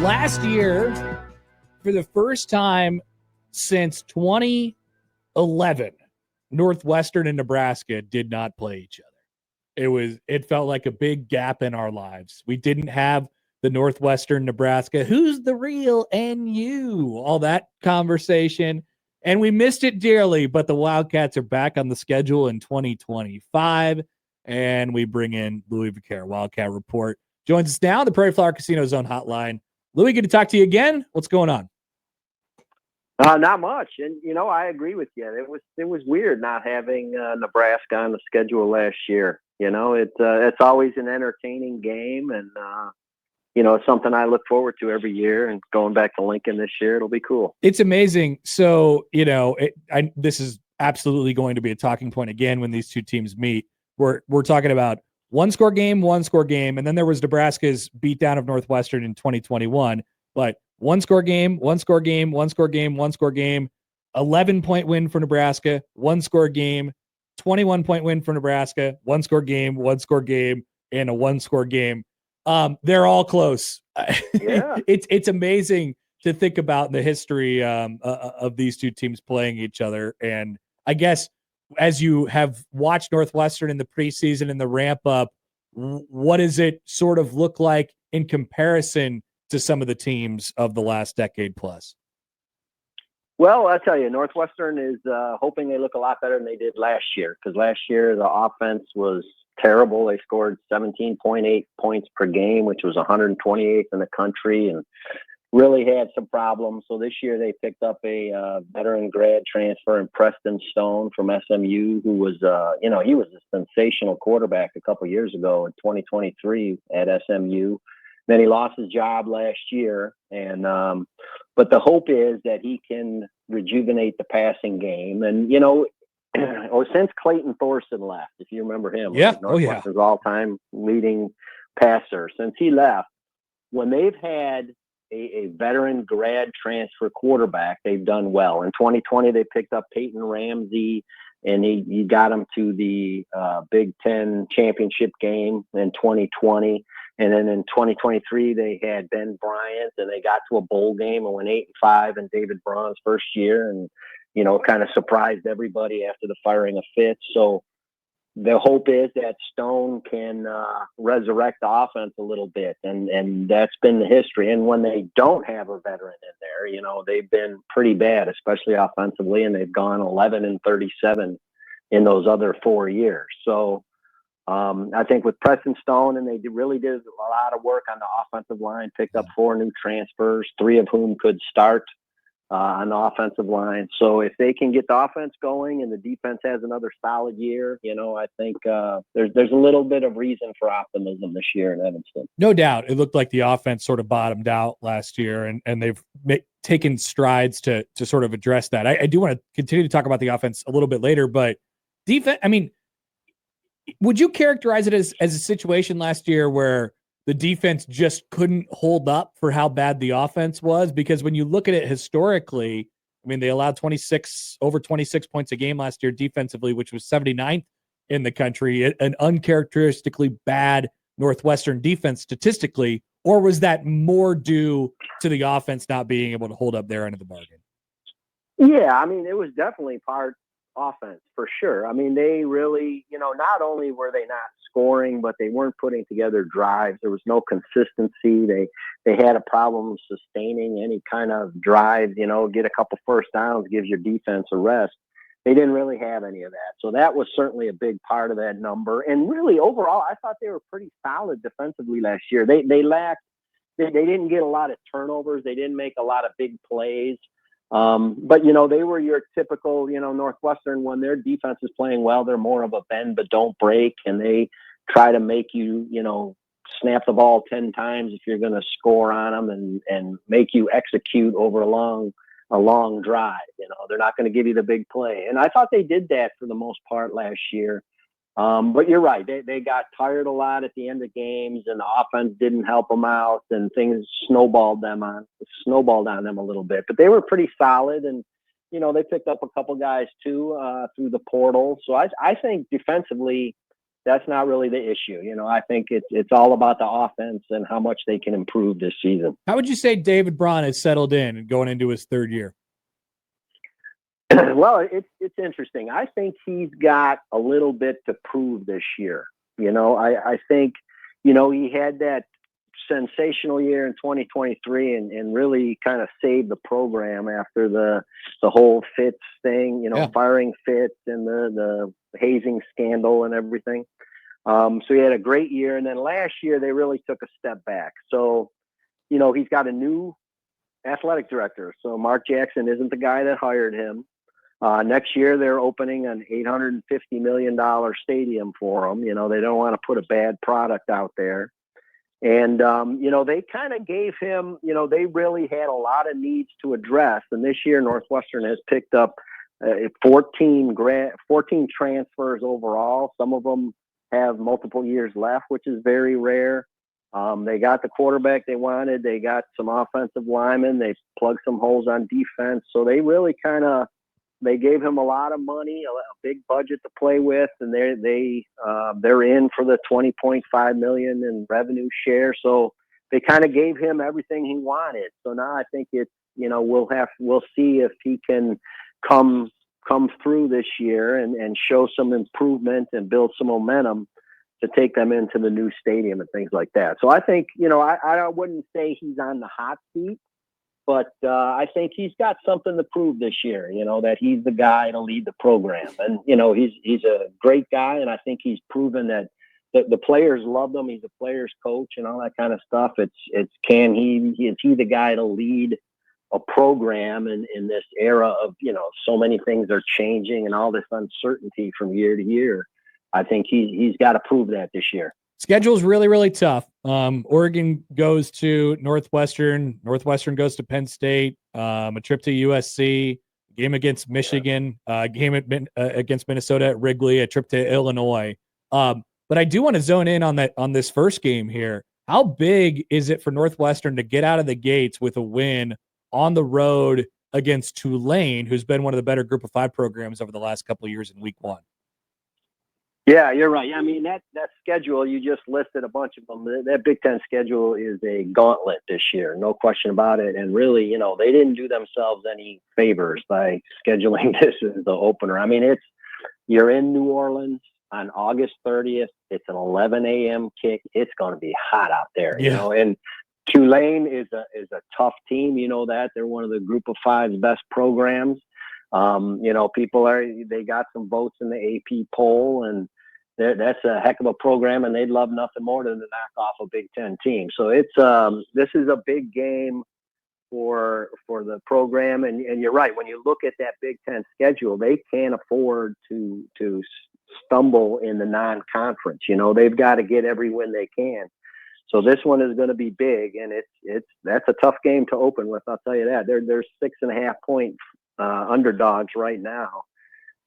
Last year, for the first time since 2011, Northwestern and Nebraska did not play each other. It felt like a big gap in our lives. We didn't have the Northwestern Nebraska, who's the real NU, all that conversation. And we missed it dearly, but the Wildcats are back on the schedule in 2025. And we bring in Louie Vaccher, Wildcat Report. Joins us now, the Prairie Flower Casino Zone hotline. Louie, good to talk to you again. What's going on? Not much. And, I agree with you. It was weird not having Nebraska on the schedule last year. It's always an entertaining game. And, it's something I look forward to every year. And going back to Lincoln this year, it'll be cool. It's amazing. So, this is absolutely going to be a talking point again when these two teams meet. We're talking about one-score game, and then there was Nebraska's beatdown of Northwestern in 2021. But one-score game, 11-point win for Nebraska, one-score game, 21-point win for Nebraska, one-score game, and a one-score game. They're all close. Yeah. It's amazing to think about the history of these two teams playing each other. And I guess as you have watched Northwestern in the preseason and the ramp up, what does it sort of look like in comparison to some of the teams of the last decade plus? Well, I'll tell you, Northwestern is hoping they look a lot better than they did last year, because last year the offense was terrible. They scored 17.8 points per game, which was 128th in the country, and really had some problems. So this year they picked up a veteran grad transfer in Preston Stone from SMU, who was, he was a sensational quarterback a couple years ago in 2023 at SMU. Then he lost his job last year, and but the hope is that he can rejuvenate the passing game. And since Clayton Thorson left, if you remember him, Northwestern's all-time leading passer. Since he left, when they've had a veteran grad transfer quarterback, they've done well. In 2020, they picked up Peyton Ramsey, and he got him to the Big Ten championship game in 2020. And then in 2023, they had Ben Bryant, and they got to a bowl game and went 8-5 in David Braun's first year, and kind of surprised everybody after the firing of Fitz. So the hope is that Stone can resurrect the offense a little bit, and that's been the history. And when they don't have a veteran in there, they've been pretty bad, especially offensively, and they've gone 11-37 in those other 4 years. So I think with Preston Stone, and they really did a lot of work on the offensive line, picked up 4 new transfers, 3 of whom could start on the offensive line. So if they can get the offense going and the defense has another solid year, I think there's a little bit of reason for optimism this year in Evanston. No doubt. It looked like the offense sort of bottomed out last year, and they've taken strides to sort of address that. I do want to continue to talk about the offense a little bit later, but defense, would you characterize it as a situation last year where the defense just couldn't hold up for how bad the offense was? Because when you look at it historically, they allowed over 26 points a game last year defensively, which was 79th in the country, an uncharacteristically bad Northwestern defense statistically, or was that more due to the offense not being able to hold up their end of the bargain? Yeah, it was definitely part offense for sure. They really, not only were they not scoring, but they weren't putting together drives. There was no consistency. They had a problem sustaining any kind of drive, get a couple first downs, gives your defense a rest. They didn't really have any of that. So that was certainly a big part of that number. And really overall, I thought they were pretty solid defensively last year. They didn't get a lot of turnovers. They didn't make a lot of big plays. But they were your typical, Northwestern, when their defense is playing well, they're more of a bend but don't break, and they try to make you, snap the ball 10 times if you're going to score on them, and make you execute over a long drive. They're not going to give you the big play. And I thought they did that for the most part last year. But you're right. They got tired a lot at the end of games, and the offense didn't help them out, and things snowballed on them a little bit. But they were pretty solid, and they picked up a couple guys too through the portal. So I think defensively that's not really the issue. You know, I think it's all about the offense and how much they can improve this season. How would you say David Braun has settled in and going into his third year? Well, it's interesting. I think he's got a little bit to prove this year. You know, I think, you know, he had that sensational year in 2023 and really kind of saved the program after the whole Fitz thing, you know, firing Fitz and the hazing scandal and everything. So he had a great year. And then last year they really took a step back. So, you know, he's got a new athletic director. So Mark Jackson isn't the guy that hired him. Next year, they're opening an $850 million stadium for them. You know, they don't want to put a bad product out there. And, you know, they kind of gave him, you know, they really had a lot of needs to address. And this year, Northwestern has picked up 14 transfers overall. Some of them have multiple years left, which is very rare. They got the quarterback they wanted. They got some offensive linemen. They plugged some holes on defense. So they really they gave him a lot of money, a big budget to play with, and they're in for the $20.5 million in revenue share. So they kind of gave him everything he wanted. So now I think it's, you know, we'll see if he can come through this year and show some improvement and build some momentum to take them into the new stadium and things like that. So I think, you know, I wouldn't say he's on the hot seat, but I think he's got something to prove this year, you know, that he's the guy to lead the program. And, you know, he's a great guy. And I think he's proven that the players love him. He's a player's coach and all that kind of stuff. Is he the guy to lead a program in this era of, you know, so many things are changing and all this uncertainty from year to year. I think he's got to prove that this year. Schedule's really, really tough. Oregon goes to Northwestern. Northwestern goes to Penn State. A trip to USC. Game against Michigan. Game against Minnesota at Wrigley. A trip to Illinois. But I do want to zone in on this first game here. How big is it for Northwestern to get out of the gates with a win on the road against Tulane, who's been one of the better Group of Five programs over the last couple of years in Week 1? Yeah, you're right. I mean, that schedule, you just listed a bunch of them. That Big Ten schedule is a gauntlet this year, no question about it. And really, you know, they didn't do themselves any favors by scheduling this as the opener. I mean, you're in New Orleans on August 30th. It's an 11 a.m. kick. It's going to be hot out there, you know. And Tulane is a tough team. You know that. They're one of the Group of Five's best programs. You know, they got some votes in the AP poll, and that's a heck of a program, and they'd love nothing more than to knock off a Big Ten team. So this is a big game for the program, and you're right. When you look at that Big Ten schedule, they can't afford to stumble in the non-conference. You know, they've got to get every win they can. So this one is going to be big, and that's a tough game to open with. I'll tell you that. They're 6.5 point underdogs right now.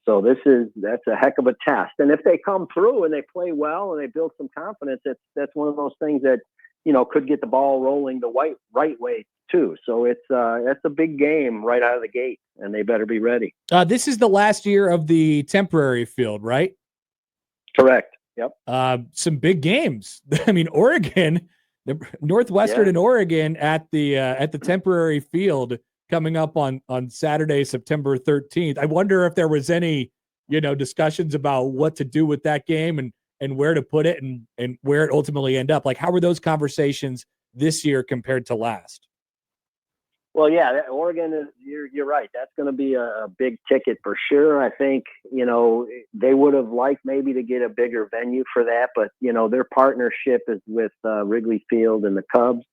So that's a heck of a test. And if they come through and they play well and they build some confidence, that's one of those things that, you know, could get the ball rolling the right way too. So that's a big game right out of the gate, and they better be ready. This is the last year of the temporary field, right? Correct. Yep. Some big games. I mean, Oregon, Northwestern and Oregon at the temporary field coming up on Saturday, September 13th. I wonder if there was any, you know, discussions about what to do with that game and where to put it and where it ultimately end up. Like, how were those conversations this year compared to last? Well, yeah, Oregon you're right. That's going to be a big ticket for sure. I think, you know, they would have liked maybe to get a bigger venue for that, but, you know, their partnership is with Wrigley Field and the Cubs.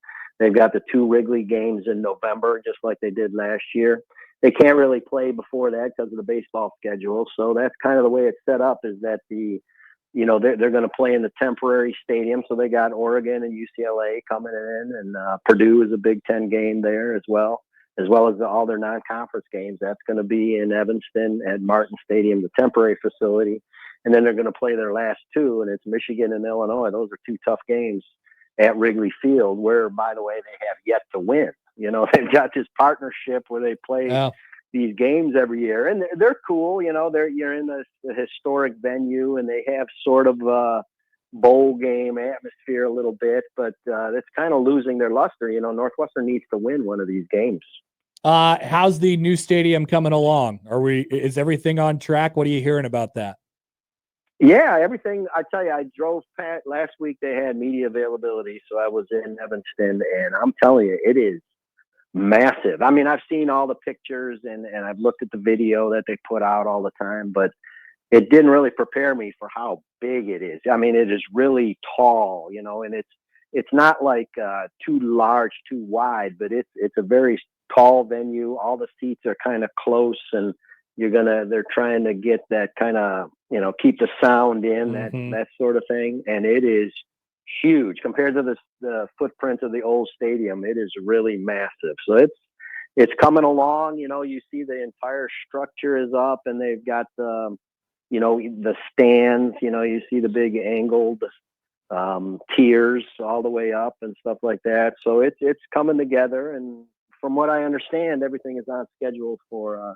They've got the 2 Wrigley games in November, just like they did last year. They can't really play before that because of the baseball schedule. So that's kind of the way it's set up, is that they're going to play in the temporary stadium. So they got Oregon and UCLA coming in, and Purdue is a Big Ten game there as well as all their non-conference games. That's going to be in Evanston at Martin Stadium, the temporary facility. And then they're going to play their last 2, and it's Michigan and Illinois. Those are 2 tough games at Wrigley Field, where, by the way, they have yet to win. You know, they've got this partnership where they play these games every year, and they're cool. You're in the historic venue, and they have sort of a bowl game atmosphere a little bit, but it's kind of losing their luster. Northwestern needs to win one of these games. How's the new stadium coming along? Is everything on track? What are you hearing about that? Yeah, everything. I tell you, I drove past last week. They had media availability, so I was in Evanston, and I'm telling you, it is massive. I mean, I've seen all the pictures and I've looked at the video that they put out all the time, but it didn't really prepare me for how big it is. I mean, it is really tall, and it's not like too large, too wide, but it's a very tall venue. All the seats are kind of close, and they're trying to get that kind of, keep the sound in, that sort of thing. And it is huge compared to the footprint of the old stadium. It is really massive. So it's coming along. You see the entire structure is up, and they've got the stands. You see the big angled tiers all the way up and stuff like that. So it's coming together, and from what I understand, everything is on schedule for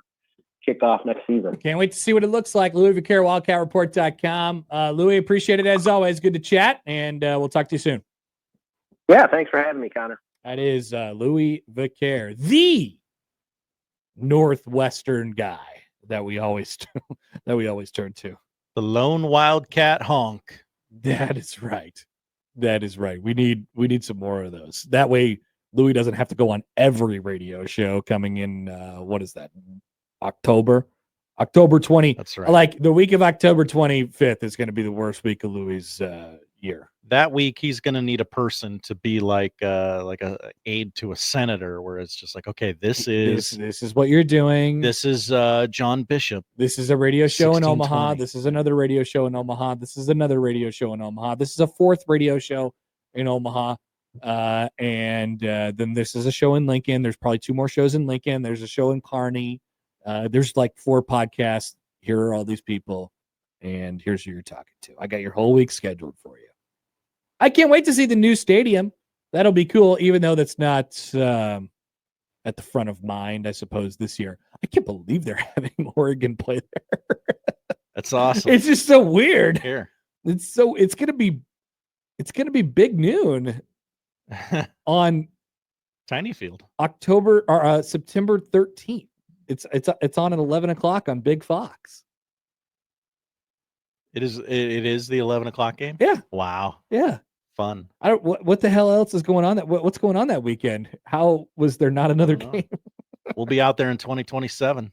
kickoff next season. Can't wait to see what it looks like. Louie Vaccher, WildcatReport.com. Louie, appreciate it as always. Good to chat, and we'll talk to you soon. Yeah, thanks for having me, Connor. That is Louie Vaccher, the Northwestern guy that we always turn to. The lone Wildcat honk. That is right. We need some more of those. That way, Louie doesn't have to go on every radio show coming in. What is that? October 20. That's right. Like the week of October 25th is going to be the worst week of Louie's year. That week he's going to need a person to be like a aide to a senator, where it's just like, okay, this is what you're doing. This is John Bishop. This is a radio show in Omaha. This is another radio show in Omaha. This is another radio show in Omaha. This is a fourth radio show in Omaha. And then this is a show in Lincoln. There's probably 2 more shows in Lincoln. There's a show in Kearney. There's like 4 podcasts. Here are all these people, and here's who you're talking to. I got your whole week scheduled for you. I can't wait to see the new stadium. That'll be cool, even though that's not at the front of mind, I suppose, this year. I can't believe they're having Oregon play there. That's awesome. It's just so weird. Here. It's gonna be big noon on Tiny Field. September 13th. It's on at 11 o'clock on Big Fox. It is the 11 o'clock game. Yeah. Wow. Yeah. Fun. I don't. What the hell else is going on? What's going on that weekend? How was there not another game? We'll be out there in 2027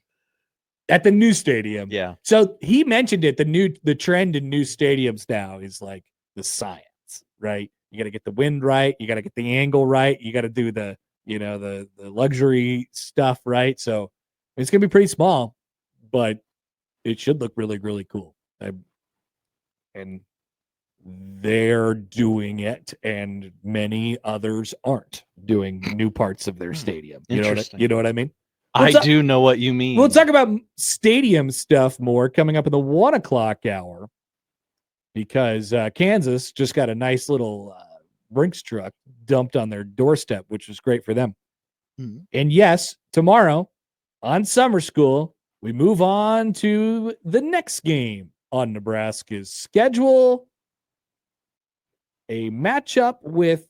at the new stadium. Yeah. So he mentioned it. The trend in new stadiums now is like the science, right? You got to get the wind right. You got to get the angle right. You got to do the luxury stuff right. So it's going to be pretty small, but it should look really, really cool. And they're doing it, and many others aren't doing new parts of their stadium. You know what I mean? I do know what you mean. We'll talk about stadium stuff more coming up in the 1 o'clock hour, because Kansas just got a nice little Brinks truck dumped on their doorstep, which was great for them. Mm-hmm. And yes, tomorrow on Summer School, we move on to the next game on Nebraska's schedule, a matchup with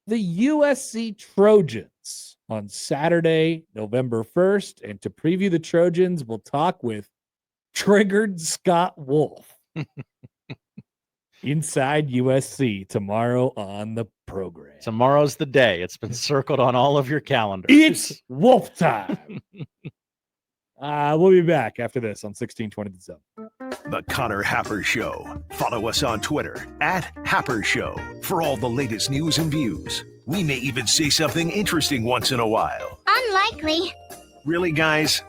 the USC Trojans on Saturday, November 1st. And to preview the Trojans, we'll talk with Triggered Scott Wolf inside USC tomorrow on the program. Tomorrow's the day. It's been circled on all of your calendars. It's Wolf time. We'll be back after this on 1620 The Zone. The Connor Happer Show. Follow us on Twitter @Happer Show for all the latest news and views. We may even say something interesting once in a while. Unlikely. Really, guys?